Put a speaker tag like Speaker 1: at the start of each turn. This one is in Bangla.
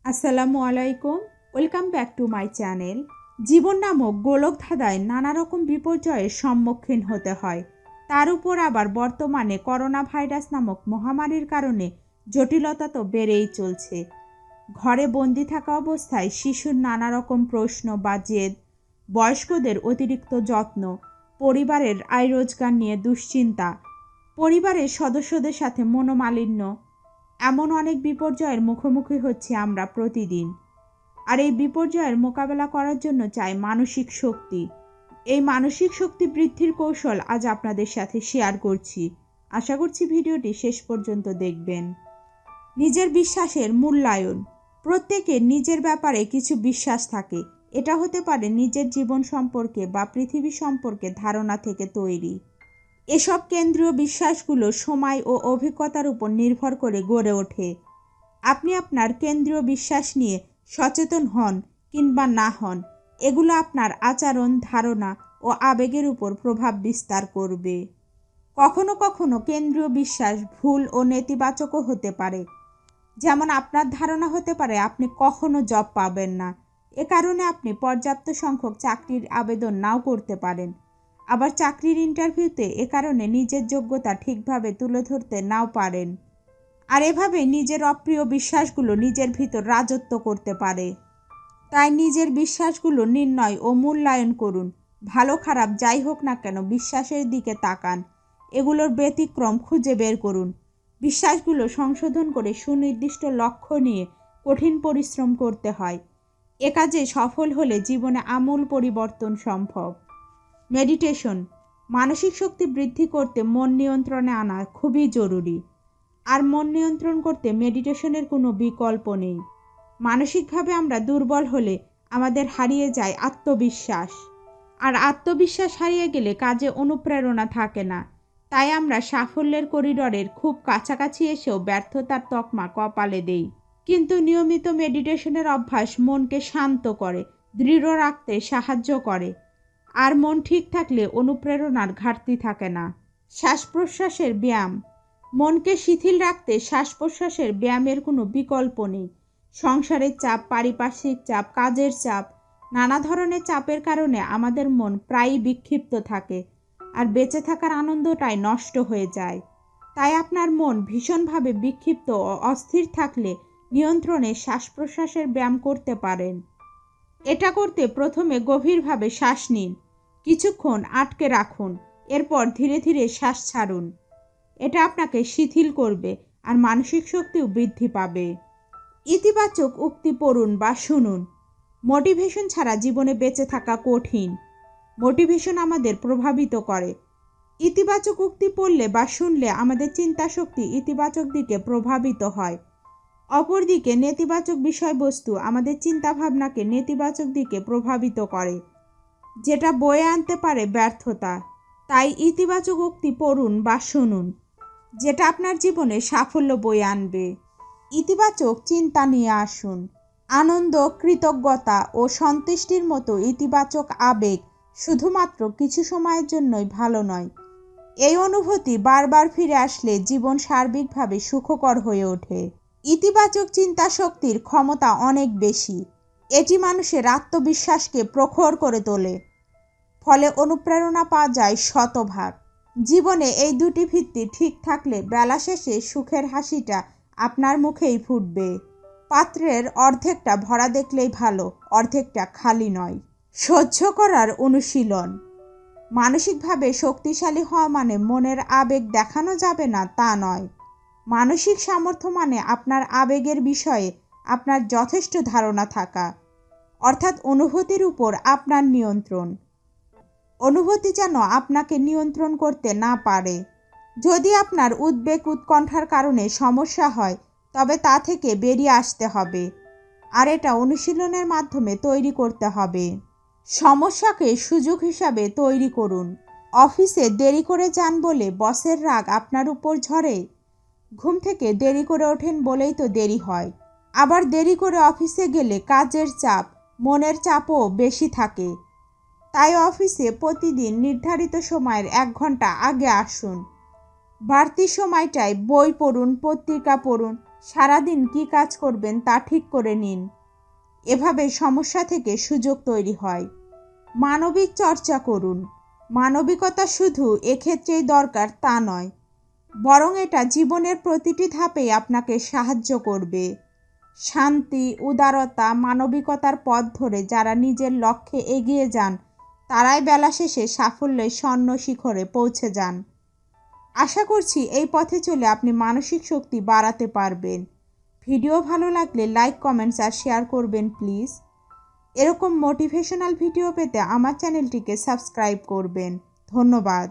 Speaker 1: আসসালামু আলাইকুম, welcome back to my channel. জীবন নামক গোলকধাঁধায় নানা রকম বিপর্যয়ের সম্মুখীন হতে হয়। তার উপর আবার বর্তমানে করোনা ভাইরাস নামক মহামারীর কারণে জটিলতা তো বেড়েই চলছে। ঘরে বন্দি থাকা অবস্থায় শিশুর নানা রকম প্রশ্ন বা জেদ, বয়স্কদের অতিরিক্ত যত্ন, পরিবারের আয় রোজগার নিয়ে দুশ্চিন্তা, পরিবারের সদস্যদের সাথে মনোমালিন্য, এমন অনেক বিপর্যয়ের মুখোমুখি হচ্ছি আমরা প্রতিদিন। আর এই বিপর্যয়ের মোকাবেলা করার জন্য চাই মানসিক শক্তি। এই মানসিক শক্তি বৃদ্ধির কৌশল আজ আপনাদের সাথে শেয়ার করছি। আশা করছি ভিডিওটি শেষ পর্যন্ত দেখবেন। নিজের বিশ্বাসের মূল্যায়ন। প্রত্যেকের নিজের ব্যাপারে কিছু বিশ্বাস থাকে। এটা হতে পারে নিজের জীবন সম্পর্কে বা পৃথিবী সম্পর্কে ধারণা থেকে তৈরি। এসব কেন্দ্রীয় বিশ্বাসগুলো সময় ও অভিজ্ঞতার উপর নির্ভর করে গড়ে ওঠে। আপনি আপনার কেন্দ্রীয় বিশ্বাস নিয়ে সচেতন হন কিংবা না হন, এগুলো আপনার আচরণ, ধারণা ও আবেগের উপর প্রভাব বিস্তার করবে। কখনো কখনো কেন্দ্রীয় বিশ্বাস ভুল ও নেতিবাচকও হতে পারে। যেমন আপনার ধারণা হতে পারে আপনি কখনো জব পাবেন না, এ কারণে আপনি পর্যাপ্ত সংখ্যক চাকরির আবেদন নাও করতে পারেন। আবার চাকরির ইন্টারভিউতে এ কারণে নিজের যোগ্যতা ঠিকভাবে তুলে ধরতে নাও পারেন। আর এভাবে নিজের অপ্রিয় বিশ্বাসগুলো নিজের ভিতর রাজত্ব করতে পারে। তাই নিজের বিশ্বাসগুলো নির্ণয় ও মূল্যায়ন করুন। ভালো খারাপ যাই হোক না কেন বিশ্বাসের দিকে তাকান, এগুলোর ব্যতিক্রম খুঁজে বের করুন। বিশ্বাসগুলো সংশোধন করে সুনির্দিষ্ট লক্ষ্য নিয়ে কঠিন পরিশ্রম করতে হয়। এ কাজে সফল হলে জীবনে আমূল পরিবর্তন সম্ভব। মেডিটেশন। মানসিক শক্তি বৃদ্ধি করতে মন নিয়ন্ত্রণে আনা খুবই জরুরি। আর মন নিয়ন্ত্রণ করতে মেডিটেশনের কোনো বিকল্প নেই। মানসিকভাবে আমরা দুর্বল হলে আমাদের হারিয়ে যায় আত্মবিশ্বাস। আর আত্মবিশ্বাস হারিয়ে গেলে কাজে অনুপ্রেরণা থাকে না। তাই আমরা সাফল্যের করিডরের খুব কাছাকাছি এসেও ব্যর্থতার তকমা কপালে দেই। কিন্তু নিয়মিত মেডিটেশনের অভ্যাস মনকে শান্ত করে, দৃঢ় রাখতে সাহায্য করে। আর মন ঠিক থাকলে অনুপ্রেরণার ঘাটতি থাকে না। শ্বাস প্রশ্বাসের ব্যায়াম। মনকে শিথিল রাখতে শ্বাস প্রশ্বাসের ব্যায়ামের কোনো বিকল্প নেই। সংসারের চাপ, পারিপার্শ্বিক চাপ, কাজের চাপ, নানা ধরনের চাপের কারণে আমাদের মন প্রায়ই বিক্ষিপ্ত থাকে, আর বেঁচে থাকার আনন্দটাই নষ্ট হয়ে যায়। তাই আপনার মন ভীষণভাবে বিক্ষিপ্ত ও অস্থির থাকলে নিয়ন্ত্রণে শ্বাস প্রশ্বাসের ব্যায়াম করতে পারেন। এটা করতে প্রথমে গভীরভাবে শ্বাস নিন, কিছুক্ষণ আটকে রাখুন, এরপর ধীরে ধীরে শ্বাস ছাড়ুন। এটা আপনাকে শিথিল করবে আর মানসিক শক্তিও বৃদ্ধি পাবে। ইতিবাচক উক্তি পড়ুন বা শুনুন। মোটিভেশন ছাড়া জীবনে বেঁচে থাকা কঠিন। মোটিভেশন আমাদের প্রভাবিত করে। ইতিবাচক উক্তি পড়লে বা শুনলে আমাদের চিন্তা শক্তি ইতিবাচক দিকে প্রভাবিত হয়। অপরদিকে নেতিবাচক বিষয়বস্তু আমাদের চিন্তাভাবনাকে নেতিবাচক দিকে প্রভাবিত করে, যেটা বয়ে আনতে পারে ব্যর্থতা। তাই ইতিবাচক উক্তি পড়ুন বা শুনুন, যেটা আপনার জীবনে সাফল্য বয়ে আনবে। ইতিবাচক চিন্তা নিয়ে আসুন। আনন্দ, কৃতজ্ঞতা ও সন্তুষ্টির মতো ইতিবাচক আবেগ শুধুমাত্র কিছু সময়ের জন্যই ভালো নয়। এই অনুভূতি বারবার ফিরে আসলে জীবন সার্বিকভাবে সুখকর হয়ে ওঠে। ইতিবাচক চিন্তা শক্তির ক্ষমতা অনেক বেশি। এটি মানুষের আত্মবিশ্বাসকে প্রখর করে তোলে, ফলে অনুপ্রেরণা পাওয়া যায় শতভাগ। জীবনে এই দুটি ভিত্তি ঠিক থাকলে বেলা শেষে সুখের হাসিটা আপনার মুখেই ফুটবে। পাত্রের অর্ধেকটা ভরা দেখলেই ভালো, অর্ধেকটা খালি নয়। সহ্য করার অনুশীলন। মানসিকভাবে শক্তিশালী হওয়া মানে মনের আবেগ দেখানো যাবে না তা নয়। মানসিক সামর্থ্য মানে আপনার আবেগের বিষয়ে আপনার যথেষ্ট ধারণা থাকা, অর্থাৎ অনুভূতির উপর আপনার নিয়ন্ত্রণ। অনুভূতি যেন আপনাকে নিয়ন্ত্রণ করতে না পারে। যদি আপনার উদ্বেগ, উৎকণ্ঠার কারণে সমস্যা হয়, তবে তা থেকে বেরিয়ে আসতে হবে। আর এটা অনুশীলনের মাধ্যমে তৈরি করতে হবে। সমস্যাকে সুযোগ হিসাবে তৈরি করুন। অফিসে দেরি করে যান বলে বসের রাগ আপনার উপর ঝরে? ঘুম থেকে দেরি করে ওঠেন বলেই তো দেরি হয়। আবার দেরি করে অফিসে গেলে কাজের চাপ, মনের চাপও বেশি থাকে। তাই অফিসে প্রতিদিন নির্ধারিত সময়ের 1 ঘন্টা আগে আসুন। বাড়তি সময়টায় বই পড়ুন, পত্রিকা পড়ুন, সারাদিন কি কাজ করবেন তা ঠিক করে নিন। এভাবে সমস্যা থেকে সুযোগ তৈরি হয়। মানবিক চর্চা করুন। মানবিকতা শুধু এক্ষেত্রেই দরকার তা নয়, বরং এটা জীবনের প্রতিটি ধাপেই আপনাকে সাহায্য করবে। শান্তি, উদারতা, মানবিকতার পথ ধরে যারা নিজের লক্ষ্যে এগিয়ে যান তারাই বেলা শেষে সাফল্যের স্বর্ণ শিখরে পৌঁছে যান। আশা করছি এই পথে চলে আপনি মানসিক শক্তি বাড়াতে পারবেন। ভিডিও ভালো লাগলে লাইক, কমেন্টস আর শেয়ার করবেন প্লিজ। এরকম মোটিভেশনাল ভিডিও পেতে আমার চ্যানেলটিকে সাবস্ক্রাইব করবেন। ধন্যবাদ।